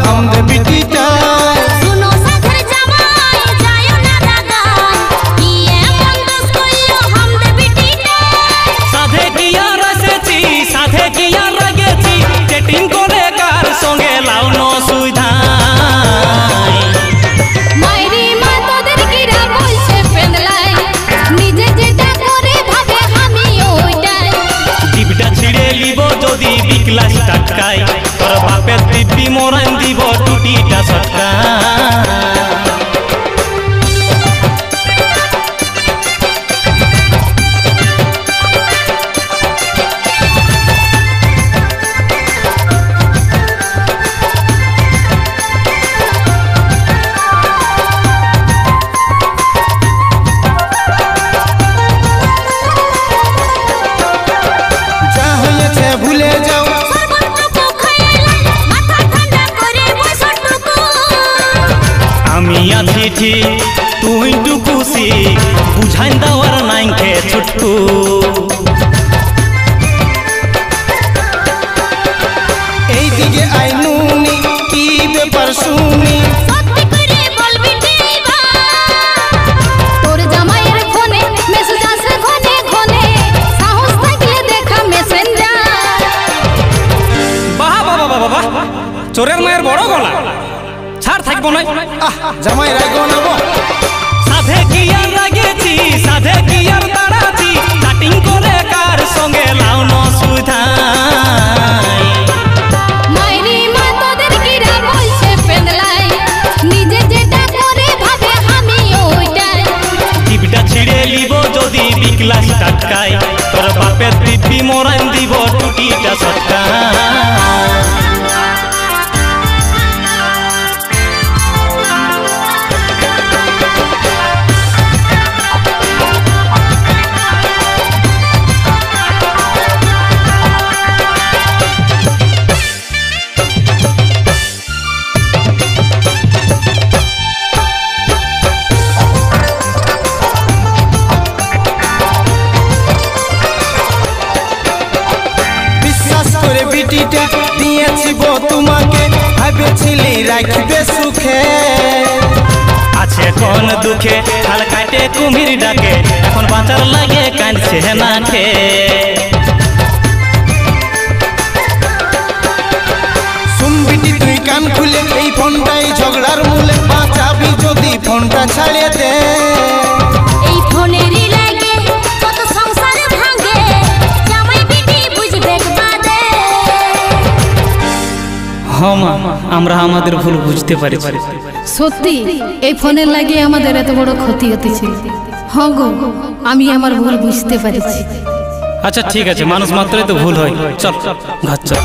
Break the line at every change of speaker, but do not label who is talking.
हम दे बिटिटा
सुनो साधर जमाई जायो ना दागाई ये बंदस कइयो हम दे बिटिटा
साधे किया रसेची साधे किया लगेची चैटिंग करे कार संगे लाउ नो सुविधा
मायरी मा তোদের কিরা বলছে পেন্দলাই নিজে যেটা করে ভাবে আমি ওইটাই
টিপটা ছিড়ে লিব যদি বিকলা টাটকাই তোর বাপের দিব্যি মোরান দিব টুটিটা সটকা চিঠি তুই টুকুসি বুঝাই দাওয়ার নাইকে ছুটকু
এই দিকে আইনুনি কি ব্যাপার শুনি
সত্যি করে বলবি দেবা তোর জামাইয়ের ফোনে মেসেজ আসে ঘনে ঘনে সাহস থাকলে দেখা মেসেঞ্জার
বাহ বাহ বাহ বাহ চোরের মায়ের বড় গলা ছাড় থাকবো না
জামাই রাগো না গো
সাধে কিয়া লাগেছি সাধে কিয়া তাড়াছি চাটিং করে কার সঙ্গে লাউ ন সুবিধা
মাইরি মা তোদের কিরা বলছে পেন্দলাই নিজে যেটা করে ভাবে আমি ওইটাই
টিপটা ছিড়ে লিব যদি বিকলা টাটকাই তোর বাপের দিব্যি মোরান দিব টুটিটা সটকা
বিটিটা দিয়েছিব তোমাকে ভাবেছিলি রাখবে সুখে
আছে কোন দুঃখে হাল কাটে কুমির ডাকে এখন বাঁচার লাগে কাঁদছে না খে
শুনবিটি তুই কান খুলে এই ফোনটাই ঝগড়ার মূলে বাঁচাবি যদি ফোনটা ছাড়িয়ে দে
এই ফোনেরই লাগে কত সংসার ভাঙে জামাই বিটি বুঝবে বাদে
আমরা আমাদের ভুল বুঝতে পারছি
সত্যি এই ফোনের লাগিয়ে আমাদের এত বড় ক্ষতি হতেছিল হ্যাঁ গো আমি আমার ভুল বুঝতে পারছি
আচ্ছা ঠিক আছে মানুষ মাত্রই তো ভুল হয় চল ঘর চল